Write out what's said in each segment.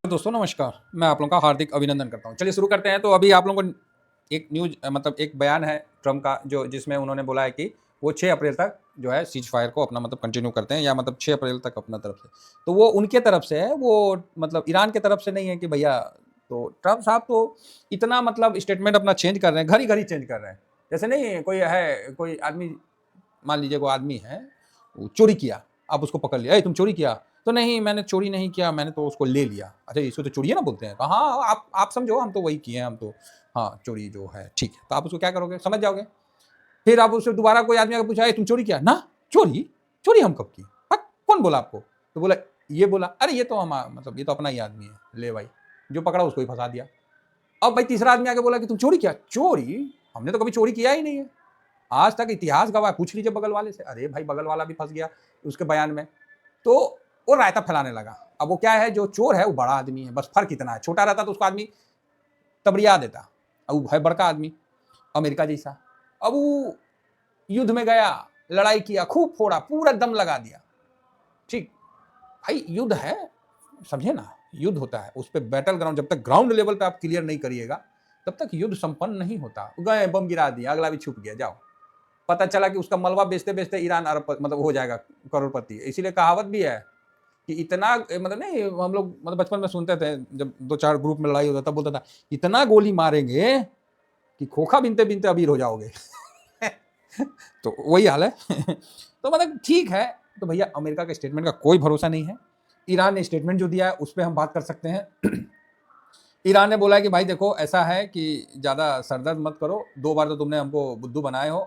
दोस्तों नमस्कार, मैं आप लोगों का हार्दिक अभिनंदन करता हूँ। चलिए शुरू करते हैं। तो अभी आप लोगों को एक न्यूज़ मतलब एक बयान है ट्रम्प का जो जिसमें उन्होंने बोला है कि वो 6 अप्रैल तक जो है सीज़ फायर को अपना मतलब कंटिन्यू करते हैं या मतलब 6 अप्रैल तक अपना तरफ से। तो वो उनके तरफ से है, वो मतलब ईरान की तरफ से नहीं है कि भैया। तो ट्रम्प साहब तो इतना मतलब स्टेटमेंट अपना चेंज कर रहे हैं, घड़ी-घड़ी चेंज कर रहे हैं। जैसे नहीं कोई आदमी, मान लीजिए कोई आदमी है, वो चोरी किया, आप उसको पकड़ लिया, "ए तुम चोरी किया?" तो नहीं मैंने चोरी नहीं किया, मैंने तो उसको ले लिया। अच्छा इसको तो चोरी है ना बोलते हैं। कहा हाँ, आप समझो हम तो वही किए हैं, हम तो हाँ, चोरी जो है ठीक है। तो आप उसको क्या करोगे? समझ जाओगे। फिर आप उससे दोबारा कोई आदमी अगर पूछा, "ए तुम चोरी किया?" "ना, चोरी? चोरी हम कब की? हट, कौन बोला आपको?" तो बोला, "ये बोला।" "अरे ये तो हम मतलब ये तो अपना ही आदमी है।" ले भाई, जो पकड़ा उसको ही फँसा दिया। अब भाई तीसरा आदमी आके बोला कि तुम चोरी किया? "चोरी? हमने तो कभी चोरी किया ही नहीं है। आज तक इतिहास गवाह है, पूछ लीजिए बगल वाले से।" अरे भाई बगल वाला भी फँस गया उसके बयान में। तो वो रायता फैलाने लगा। अब वो क्या है, जो चोर है वो बड़ा आदमी है, बस फर्क इतना है। छोटा रहता तो उसको आदमी तबरिया देता। अब वो है बड़का आदमी, अमेरिका जैसा। अब वो युद्ध में गया, लड़ाई किया, खूब फोड़ा, पूरा दम लगा दिया। ठीक भाई, युद्ध है, समझे ना, युद्ध होता है। उस पे बैटल ग्राउंड, जब तक ग्राउंड लेवल पे आप क्लियर नहीं करिएगा तब तक युद्ध संपन्न नहीं होता। गए बम गिरा दिया, अगला भी छुप गया, जाओ। पता चला कि उसका मलबा बेचते बेचते ईरान अरब मतलब हो जाएगा करोड़पति। इसीलिए कहावत भी है कि इतना मतलब नहीं, हम लोग मतलब बचपन में सुनते थे, जब दो चार ग्रुप में लड़ाई होता तब बोलता था, इतना गोली मारेंगे कि खोखा बिनते बिनते अबीर हो जाओगे। तो वही हाल है। तो मतलब ठीक है। तो भैया अमेरिका के स्टेटमेंट का कोई भरोसा नहीं है। ईरान ने स्टेटमेंट जो दिया है उस पर हम बात कर सकते हैं। ईरान ने बोला है कि भाई देखो ऐसा है कि ज़्यादा सरदर्द मत करो, 2 बार तो तुमने हमको बुद्धू बनाए हो।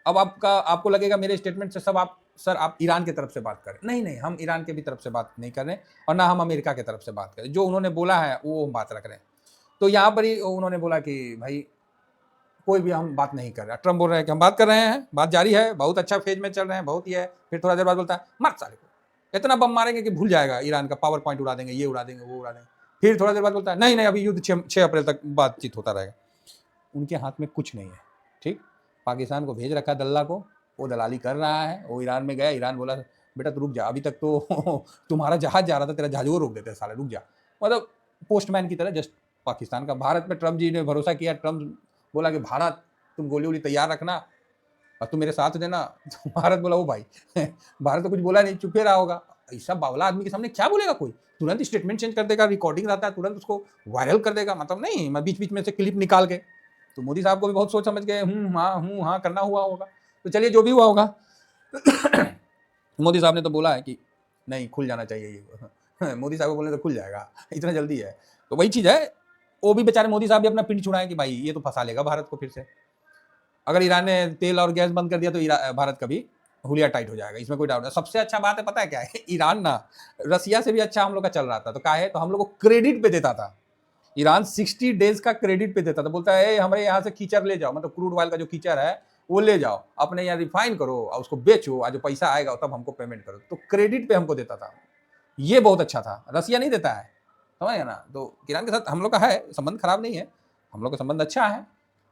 अब आपको लगेगा मेरे स्टेटमेंट से सब आप सर आप ईरान की तरफ से बात करें। नहीं नहीं, हम ईरान के भी तरफ से बात नहीं कर रहे और ना हम अमेरिका की तरफ से बात करें। जो उन्होंने बोला है वो हम बात रख रहे हैं। तो यहाँ पर ही उन्होंने बोला कि भाई कोई भी हम बात नहीं कर रहा। ट्रम्प बोल रहे हैं कि हम बात कर रहे हैं, बात जारी है, बहुत अच्छा फेज में चल रहे हैं, बहुत ही है। फिर थोड़ा देर बाद बोलता है मत साले को, इतना बम मारेंगे कि भूल जाएगा ईरान का पावर पॉइंट, उड़ा देंगे, ये उड़ा देंगे, वो उड़ा देंगे। फिर थोड़ा देर बाद बोलता है नहीं नहीं, अभी युद्ध 6 अप्रैल तक बातचीत होता रहेगा। उनके हाथ में कुछ नहीं है। ठीक, पाकिस्तान को भेज रखा दल्ला को, वो दलाली कर रहा है। वो ईरान में गया, ईरान बोला बेटा तू रुक जा, अभी तक तो तुम्हारा जहाज जा रहा था, तेरा जहाज वो रोक देते साले, रुक जा। मतलब पोस्टमैन की तरह जस्ट पाकिस्तान का। भारत में ट्रम्प जी ने भरोसा किया। ट्रम्प बोला कि भारत तुम गोली वोली तैयार रखना और तुम मेरे साथ देना। तो भारत बोला ओ भाई, भारत तो कुछ बोला नहीं, चुपे रहा होगा। ऐसा बावला आदमी के सामने क्या बोलेगा कोई? तुरंत स्टेटमेंट चेंज कर देगा, रिकॉर्डिंग रहता है तुरंत उसको वायरल कर देगा। मतलब नहीं, मैं बीच बीच में से क्लिप निकाल के। तो मोदी साहब को भी बहुत सोच समझ के हूँ हाँ करना हुआ होगा। तो चलिए जो भी हुआ होगा। मोदी साहब ने तो बोला है कि नहीं खुल जाना चाहिए ये। मोदी साहब को बोलने तो खुल जाएगा, इतना जल्दी है। तो वही चीज़ है, वो भी बेचारे मोदी साहब भी अपना पिंड छुड़ाएं कि भाई ये तो फंसा लेगा भारत को फिर से। अगर ईरान ने तेल और गैस बंद कर दिया तो भारत का भी हुलिया टाइट हो जाएगा, इसमें कोई डाउट नहीं। सबसे अच्छा बात है पता है क्या है? ईरान ना रसिया से भी अच्छा हम लोग का चल रहा था। तो क्या है, तो हम लोग को क्रेडिट पे देता था। ईरान 60 डेज का क्रेडिट पे देता था, बोलता है हमारे यहाँ से कीचड़ ले जाओ, मतलब क्रूड ऑयल का जो कीचड़ है वो ले जाओ, अपने यहाँ रिफाइन करो और उसको बेचो, और जो पैसा आएगा तब हमको पेमेंट करो। तो क्रेडिट पे हमको देता था, ये बहुत अच्छा था। रसिया नहीं देता है, समझ ना। तो ईरान के साथ हम लोग का है संबंध, खराब नहीं है, हम लोग का संबंध अच्छा है,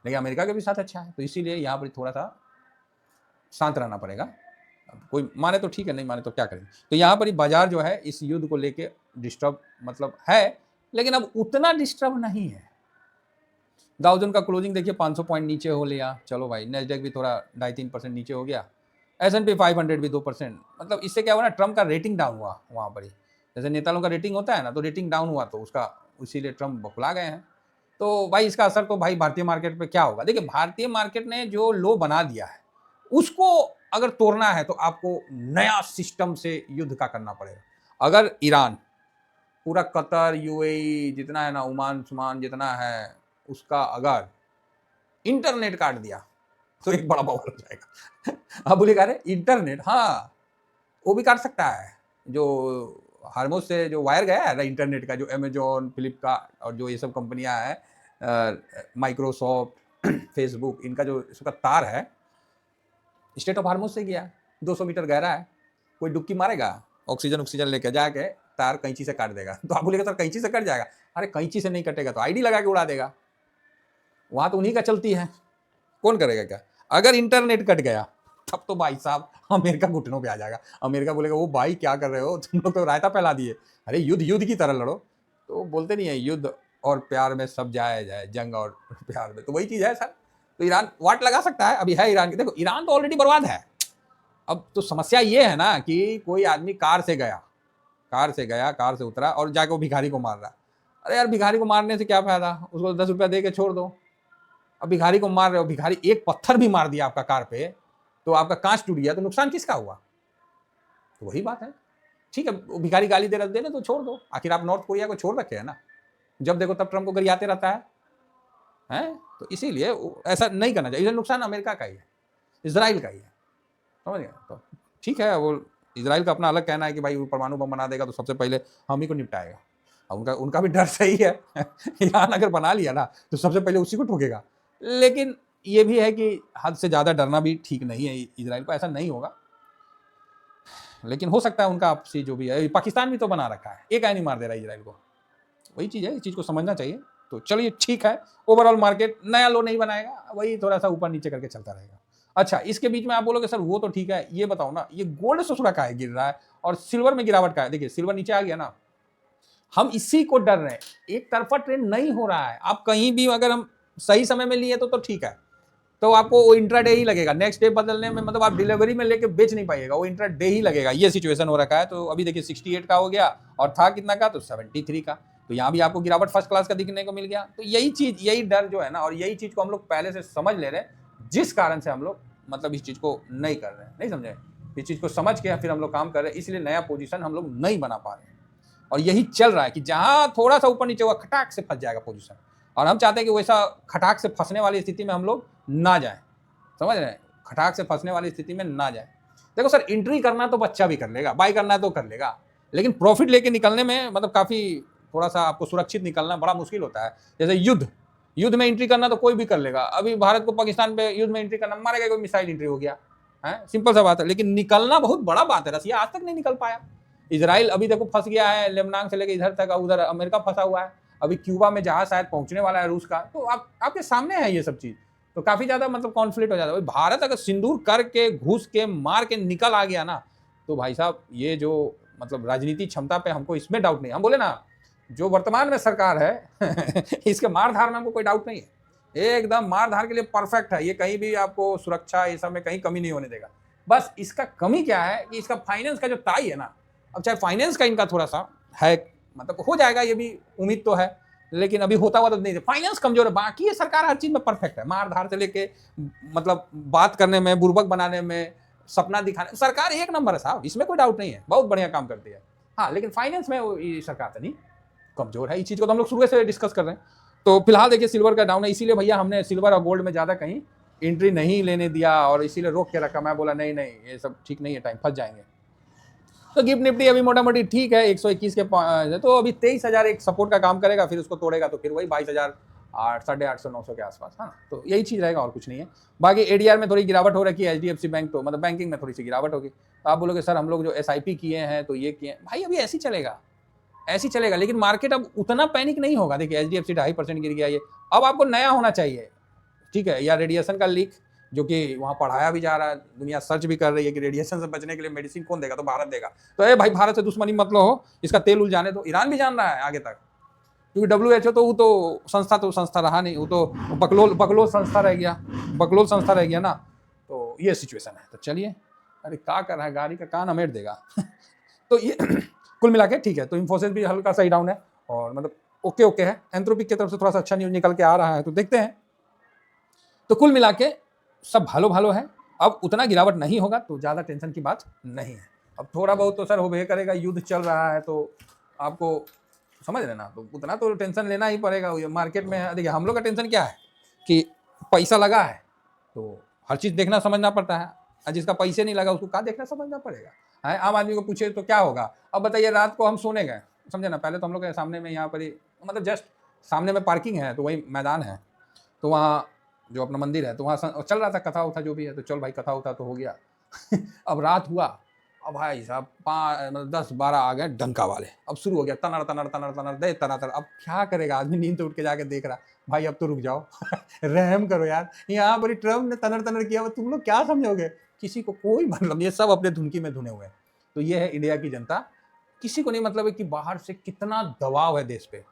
लेकिन अमेरिका के भी साथ अच्छा है। तो इसीलिए यहाँ पर थोड़ा सा शांत रहना पड़ेगा। अब कोई माने तो ठीक है, नहीं माने तो क्या करें। तो यहाँ पर ही बाजार जो है इस युद्ध को लेके डिस्टर्ब मतलब है, लेकिन अब उतना डिस्टर्ब नहीं है। डाउ जोन का क्लोजिंग देखिए 500 पॉइंट नीचे हो लिया, चलो भाई। नेस्डेक भी थोड़ा 2.5-3% नीचे हो गया। S&P 500 भी 2%। मतलब इससे क्या हुआ ना, ट्रम्प का रेटिंग डाउन हुआ वहाँ पर ही। जैसे नेता लोगों का रेटिंग होता है ना, तो रेटिंग डाउन हुआ तो उसका इसीलिए ट्रम्प बौखला गए हैं। तो भाई इसका असर तो भाई भारतीय मार्केट पे क्या होगा? देखिए भारतीय मार्केट ने जो लो बना दिया है उसको अगर तोड़ना है तो आपको नया सिस्टम से युद्ध का करना पड़ेगा। अगर ईरान पूरा कतर यूएई जितना है ना, ओमान सुमान जितना है, उसका अगर इंटरनेट काट दिया तो एक बड़ा बवाल हो जाएगा। आप बोलेगा अरे इंटरनेट, हाँ वो भी काट सकता है। जो हार्मोज से जो वायर गया है ना इंटरनेट का, जो अमेजोन फ्लिपकार्ट और जो ये सब कंपनियां हैं, माइक्रोसॉफ्ट फेसबुक, इनका जो इसका तार है स्टेट ऑफ हार्मोज से गया, 200 मीटर गहरा है। कोई डुबकी मारेगा, ऑक्सीजन लेके जाके तार कैंची से काट देगा। तो आप बोलेगा सर कैंची से कट जाएगा, अरे कैंची से नहीं कटेगा तो आईडी लगा के उड़ा देगा। वहां तो उन्हीं का चलती है, कौन करेगा क्या? अगर इंटरनेट कट गया तब तो भाई साहब अमेरिका घुटनों पे आ जाएगा। अमेरिका बोलेगा वो भाई क्या कर रहे हो, तुम लोग तो रायता फैला दिए, अरे युद्ध युद्ध की तरह लड़ो। तो बोलते नहीं है युद्ध और प्यार में सब जायज है, जंग और प्यार में, तो वही चीज़ है सर। तो ईरान वाट लगा सकता है, अभी है ईरान की, देखो ईरान तो ऑलरेडी बर्बाद है। अब तो समस्या ये है ना कि कोई आदमी कार से गया, कार से उतरा और जाके वो भिखारी को मार रहा है। अरे यार भिखारी को मारने से क्या फायदा, उसको 10 रुपया दे के छोड़ दो। अब भिखारी को मार रहे हो, भिखारी एक पत्थर भी मार दिया आपका कार पे तो आपका कांच टूट गया, तो नुकसान किसका हुआ? तो वही बात है। ठीक है, वो भिखारी गाली दे रहे तो छोड़ दो, आखिर आप नॉर्थ कोरिया को छोड़ रखे है ना, जब देखो तब ट्रम्प को गरियाते रहता है। तो इसीलिए ऐसा नहीं करना चाहिए। नुकसान अमेरिका का ही है, इजराइल का ही है, समझ गए? तो ठीक है, वो इजराइल का अपना अलग कहना है कि भाई वो परमाणु बम बना देगा तो सबसे पहले हम ही को निपटाएगा। उनका उनका भी डर सही है ईरान अगर बना लिया ना तो सबसे पहले उसी को ठोकेगा। लेकिन ये भी है कि हद से ज़्यादा डरना भी ठीक नहीं है इजराइल को, ऐसा नहीं होगा। लेकिन हो सकता है उनका आपसी जो भी है, पाकिस्तान भी तो बना रखा है, एक नहीं मार दे रहा है इजराइल को, वही चीज़ है, इस चीज़ को समझना चाहिए। तो चलिए ठीक है, ओवरऑल मार्केट नया लो नहीं बनाएगा, वही थोड़ा सा ऊपर नीचे करके चलता रहेगा। अच्छा, इसके बीच में आप बोलोगे सर वो तो ठीक है, ये बताओ ना ये गोल्ड ससुरा का है गिर रहा है और सिल्वर में गिरावट का है। देखिए सिल्वर नीचे आ गया ना, हम इसी को डर रहे हैं, एक तरफा ट्रेंड नहीं हो रहा है। आप कहीं भी अगर हम सही समय में लिए तो ठीक है, तो आपको वो इंट्राडे ही लगेगा, नेक्स्ट डे बदलने में, मतलब आप डिलीवरी में लेके बेच नहीं पाइएगा, वो इंट्राडे ही लगेगा, ये सिचुएशन हो रखा है। तो अभी देखिए 68 का हो गया और था कितना का, तो 73 का, तो यहाँ भी आपको गिरावट फर्स्ट क्लास का दिखने को मिल गया। तो यही चीज, यही डर जो है ना, और यही चीज को हम लोग पहले से समझ ले रहे हैं, जिस कारण से हम लोग मतलब इस चीज को नहीं कर रहे हैं, नहीं समझे, इस चीज को समझ के फिर हम लोग काम कर रहे हैं, इसलिए नया पोजीशन हम लोग नहीं बना पा रहे हैं। और यही चल रहा है कि जहां थोड़ा सा ऊपर नीचे हुआ खटाक से फंस जाएगा पोजीशन, और हम चाहते हैं कि वैसा खटाक से फंसने वाली स्थिति में हम लोग ना जाए, समझ रहे हैं, खटाक से फंसने वाली स्थिति में ना जाए। देखो सर, एंट्री करना तो बच्चा भी कर लेगा, बाय करना तो कर लेगा, लेकिन प्रॉफिट लेके निकलने में मतलब काफी थोड़ा सा आपको सुरक्षित निकलना बड़ा मुश्किल होता है। जैसे युद्ध में एंट्री करना तो कोई भी कर लेगा, अभी भारत को पाकिस्तान पे युद्ध में एंट्री करना, मारेगा कोई, मिसाइल एंट्री हो गया है, सिंपल सा बात है। लेकिन निकलना बहुत बड़ा बात है, रसिया आज तक नहीं निकल पाया, इजराइल अभी देखो फंस गया है, लेबनान से लेकर इधर तक, उधर अमेरिका फंसा हुआ है, अभी क्यूबा में जहाज शायद पहुंचने वाला है रूस का। तो आपके सामने है ये सब चीज, तो काफी ज्यादा मतलब कॉन्फ्लिक्ट हो जाता है। भारत अगर सिंदूर करके घुस के मार के निकल आ गया ना, तो भाई साहब ये जो मतलब राजनीति क्षमता पे हमको इसमें डाउट नहीं, हम बोले ना जो वर्तमान में सरकार है इसके मार धार में हमको कोई डाउट नहीं है, एकदम मार धार के लिए परफेक्ट है ये, कहीं भी आपको सुरक्षा ये सब में कहीं कमी नहीं होने देगा। बस इसका कमी क्या है कि इसका फाइनेंस का जो ताई है ना, अब चाहे फाइनेंस का इनका थोड़ा सा है, मतलब हो जाएगा ये भी उम्मीद तो है, लेकिन अभी होता हुआ तो नहीं, फाइनेंस कमजोर है। बाकी ये सरकार हर चीज में परफेक्ट है, मार धार से लेके मतलब बात करने में, बुर्बक बनाने में, सपना दिखाने, सरकार एक नंबर है साहब, इसमें कोई डाउट नहीं है, बहुत बढ़िया काम करती है। हाँ, लेकिन फाइनेंस में ये सरकार तो नहीं, कमजोर है, इस चीज को तो हम लोग शुरू से डिस्कस कर रहे हैं। तो फिलहाल देखिए सिल्वर का डाउन है, इसीलिए भैया हमने सिल्वर और गोल्ड में ज्यादा कहीं एंट्री नहीं लेने दिया और इसीलिए रोक के रखा। मैं बोला नहीं ये सब ठीक नहीं है, टाइम फंस जाएंगे। तो गिफ्ट निफ्टी अभी मोटा मोटी ठीक है, 121 के, तो अभी 23,000 एक सपोर्ट का काम करेगा, फिर उसको तोड़ेगा तो फिर वही 22,800, 850, 900 के आसपास, है ना। तो यही चीज रहेगा और कुछ नहीं है। बाकी एडीआर में थोड़ी गिरावट हो रखी है, एचडीएफसी बैंक तो मतलब बैंकिंग में थोड़ी सी गिरावट होगी। तो आप बोलोगे सर हम लोग जो एसआईपी किए हैं तो ये किए, भाई अभी ऐसे ही चलेगा, लेकिन मार्केट अब उतना पैनिक नहीं होगा। देखिए एचडीएफसी 2.5% गिर गया, ये अब आपको नया होना चाहिए, ठीक है, या रेडिएशन का लीक जो कि वहाँ पढ़ाया भी जा रहा है, दुनिया सर्च भी कर रही है कि रेडिएशन से बचने के लिए मेडिसिन कौन देगा, तो भारत देगा। तो भाई भारत से दुश्मनी मत लो हो, इसका तेल उल जाने दो, ईरान भी जान रहा है आगे तक, क्योंकि WHO तो वो तो संस्था रहा नहीं, वो तो बकलोल संस्था रह गया ना। तो ये सिचुएशन है। तो चलिए, अरे क्या कर रहा है, गाड़ी का कान अमेट देगा तो ये कुल मिला के ठीक है। तो इन्फोसिस भी हल्का सही डाउन है और मतलब ओके है, एंथ्रोपिक की तरफ से थोड़ा सा अच्छा न्यूज निकल के आ रहा है, तो देखते हैं। तो कुल मिला के सब भालो है, अब उतना गिरावट नहीं होगा तो ज़्यादा टेंशन की बात नहीं है। अब थोड़ा बहुत तो सर हो करेगा, युद्ध चल रहा है तो आपको समझ रहे ना, तो उतना तो टेंशन लेना ही पड़ेगा मार्केट में। देखिए हम लोग का टेंशन क्या है कि पैसा लगा है तो हर चीज़ देखना समझना पड़ता है, और जिसका पैसे नहीं लगा उसको क्या देखना समझना पड़ेगा। आम आदमी को पूछे तो क्या होगा। अब बताइए रात को हम सोने गए, समझे ना, पहले तो हम लोग के सामने में यहाँ पर ही मतलब जस्ट सामने में पार्किंग है, तो वही मैदान है, तो वहाँ जो अपना मंदिर है, तो वहाँ चल रहा था कथा उथा जो भी है, तो चल भाई कथा उथा तो हो गया अब रात हुआ, अब भाई साहब 10-12 आ गए डंका वाले, अब शुरू हो गया तनड़ दे तनातर। अब क्या करेगा आदमी, नींद तो उठ के जाके देख रहा, भाई अब तो रुक जाओ रहम करो यार, यहाँ पर ट्रम्प ने तनड़ किया, तुम लोग क्या समझोगे, किसी को कोई मतलब, ये सब अपने धुनकी में धुने हुए हैं। तो ये है इंडिया की जनता, किसी को नहीं मतलब है कि बाहर से कितना दबाव है देश पे,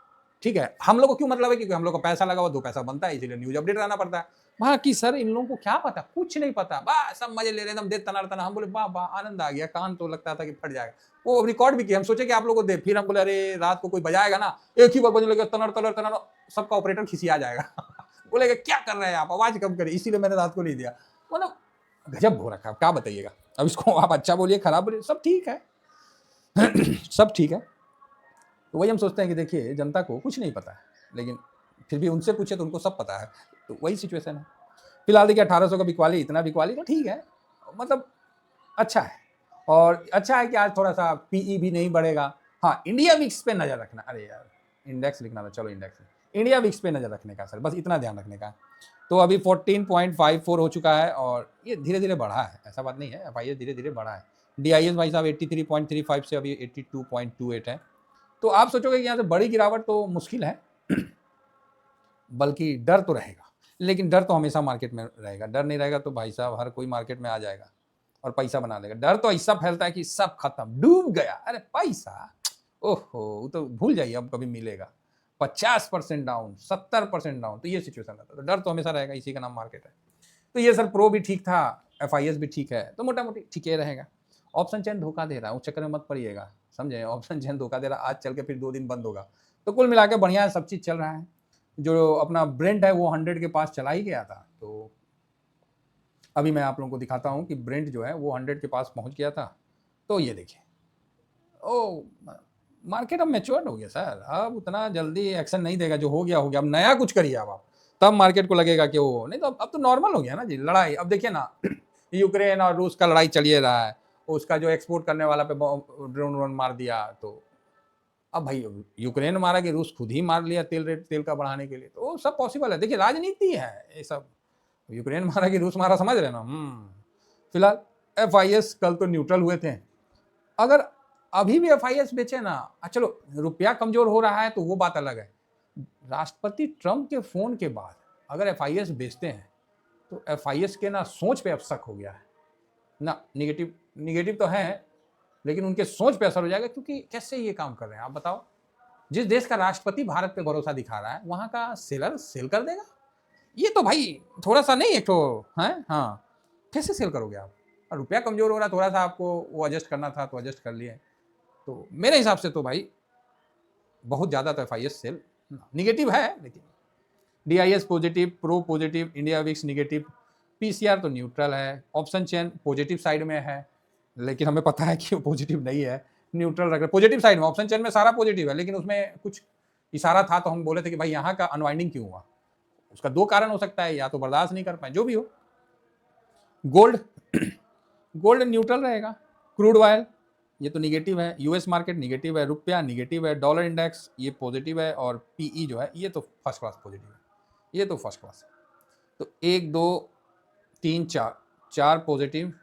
ठीक है। हम लोग को क्यों मतलब है, क्योंकि हम लोग को पैसा लगा हुआ, 2 पैसा बनता है, इसीलिए न्यूज अपडेट रहना पड़ता है। बाकी सर इन लोगों को क्या पता, कुछ नहीं पता, बस सब मजे ले रहे एकदम, दे तनार तना। हम बोले वाह वाह, आनंद आ गया, कान तो लगता था कि फट जाएगा। वो रिकॉर्ड भी किया, हम सोचे कि आप लोगों को दे, फिर हम बोले अरे रात को कोई बजाएगा ना, एक ही बार बजने लगे तनर तनर तनर, सबका ऑपरेटर खिसिया जाएगा बोलेगा क्या कर रहे हैं आप, आवाज कम करिए, इसीलिए मैंने रात को नहीं दिया। मतलब गजब हो रखा है, क्या बताइएगा। अब इसको आप अच्छा बोलिए खराब बोलिए, सब ठीक है सब ठीक है। तो वही हम सोचते हैं कि देखिए जनता को कुछ नहीं पता है, लेकिन फिर भी उनसे पूछे तो उनको सब पता है। तो वही सिचुएशन है। फिलहाल देखिए 1800 का बिकवाली, इतना बिकवाली तो ठीक है, मतलब अच्छा है। और अच्छा है कि आज थोड़ा सा पीई भी नहीं बढ़ेगा। हाँ, इंडिया विक्स पे नजर रखना, अरे यार इंडेक्स लिखना था, चलो इंडेक्स, इंडिया विक्स पे नजर रखने का सर, बस इतना ध्यान रखने का। तो अभी 14.54 हो चुका है और ये धीरे धीरे बढ़ा है, ऐसा बात नहीं है, एफआईएस धीरे धीरे बढ़ा है। डीआईएस भाई साहब 83.35 से अभी 82.28 है। तो आप सोचोगे कि यहाँ से बड़ी गिरावट तो मुश्किल है बल्कि डर तो रहेगा, लेकिन डर तो हमेशा मार्केट में रहेगा। डर नहीं रहेगा तो भाई साहब हर कोई मार्केट में आ जाएगा और पैसा बना लेगा। डर तो ऐसा फैलता है कि सब खत्म, डूब गया, अरे पैसा ओहो तो भूल जाइए अब कभी मिलेगा। 50% डाउन, 70% डाउन, तो ये सिचुएशन रहता है। तो डर तो हमेशा रहेगा, इसी का नाम मार्केट है। तो ये सर प्रो भी ठीक था, एफआईएस भी ठीक है, तो मोटा मोटी ठीक ही रहेगा। ऑप्शन चेन धोखा दे रहा है, उस चक्कर में मत पड़िएगा, समझे। ऑप्शन चेन धोखा दे रहा है, आज चल के फिर 2 दिन बंद होगा। तो कुल मिला के बढ़िया है, सब चीज़ चल रहा है। जो अपना ब्रेंट है वो 100 के पास चला ही गया था। तो अभी मैं आप लोगों को दिखाता हूँ कि ब्रेंट जो है वो 100 के पास पहुँच गया था। तो ये देखिए, ओ मार्केट अब मैच्योर्ड हो गया सर, अब उतना जल्दी एक्शन नहीं देगा, जो हो गया हो गया। अब नया कुछ करिए अब आप, तब मार्केट को लगेगा कि वो नहीं, तो अब तो नॉर्मल हो गया ना जी लड़ाई। अब देखिए ना यूक्रेन और रूस का लड़ाई चलिए रहा है, उसका जो एक्सपोर्ट करने वाला पे ड्रोन व्रोन मार दिया। तो अब भाई यूक्रेन मारा कि रूस खुद ही मार लिया तेल का बढ़ाने के लिए, तो वो सब पॉसिबल है। देखिए राजनीति है ये सब, यूक्रेन मारा कि रूस मारा, समझ रहे ना। फिलहाल एफआईएस कल तो न्यूट्रल हुए थे। अगर अभी भी एफआईएस बेचे ना, चलो रुपया कमजोर हो रहा है तो वो बात अलग है। राष्ट्रपति ट्रंप के फोन के बाद अगर एफआईएस बेचते हैं तो एफआईएस के ना सोच पे अब शक हो गया है ना। निगेटिव तो है, लेकिन उनके सोच पे असर हो जाएगा, क्योंकि कैसे ये काम कर रहे हैं आप बताओ। जिस देश का राष्ट्रपति भारत पे भरोसा दिखा रहा है वहां का सेलर सेल कर देगा, ये तो भाई थोड़ा सा नहीं, एक तो है। हाँ, कैसे सेल करोगे आप। रुपया कमजोर हो रहा है, थोड़ा सा आपको वो एडजस्ट करना था तो एडजस्ट कर लिए। तो मेरे हिसाब से तो भाई बहुत ज़्यादा तो एफआईएस सेल निगेटिव है, लेकिन DIIs positive, pro positive, India VIX negative, PCR तो न्यूट्रल है, ऑप्शन चेन पॉजिटिव साइड में है, लेकिन हमें पता है कि वो पॉजिटिव नहीं है, न्यूट्रल रख रहे पॉजिटिव साइड में। ऑप्शन चेन में सारा पॉजिटिव है, लेकिन उसमें कुछ इशारा था, तो हम बोले थे कि भाई यहाँ का अनवाइंडिंग क्यों हुआ। उसका 2 कारण हो सकता है, या तो बर्दाश्त नहीं कर पाए, जो भी हो। गोल्ड गोल्ड न्यूट्रल रहेगा। क्रूड ऑयल ये तो निगेटिव है, यूएस मार्केट निगेटिव है, रुपया निगेटिव है, डॉलर इंडेक्स ये पॉजिटिव है, और पीई जो है ये तो फर्स्ट क्लास पॉजिटिव है, ये तो फर्स्ट क्लास है। तो 1 2 3 4 पॉजिटिव,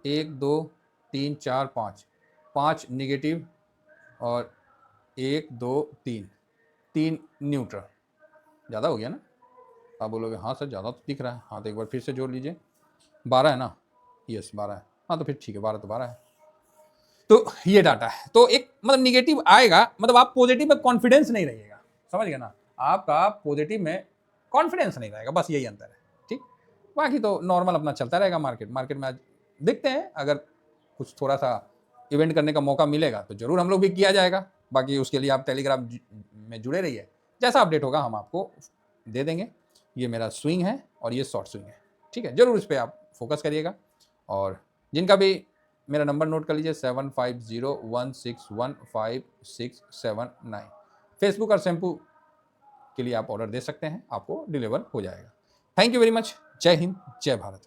1 2 3 4 5 निगेटिव, और 1 2 3 न्यूट्रल। ज़्यादा हो गया ना। आप बोलोगे हाँ सर ज़्यादा तो दिख रहा है। हाँ तो एक बार फिर से जोड़ लीजिए, 12 है ना, यस 12 है। हाँ तो फिर ठीक है, 12 तो 12 है। तो ये डाटा है। तो एक मतलब निगेटिव आएगा, मतलब आप पॉजिटिव में कॉन्फिडेंस नहीं रहिएगा, समझ गए ना। आपका पॉजिटिव में कॉन्फिडेंस नहीं रहेगा, बस यही अंतर है, ठीक। बाकी तो नॉर्मल अपना चलता रहेगा मार्केट में। आज देखते हैं, अगर कुछ थोड़ा सा इवेंट करने का मौका मिलेगा तो जरूर हम लोग भी किया जाएगा। बाकी उसके लिए आप टेलीग्राम में जुड़े रहिए, जैसा अपडेट होगा हम आपको दे देंगे। ये मेरा स्विंग है और ये शॉर्ट स्विंग है, ठीक है। जरूर इस पर आप फोकस करिएगा। और जिनका भी मेरा नंबर नोट कर लीजिए 7501615679। फेसबुक और शैम्पू के लिए आप ऑर्डर दे सकते हैं, आपको डिलीवर हो जाएगा। Thank you very much. जय हिंद, जय भारत।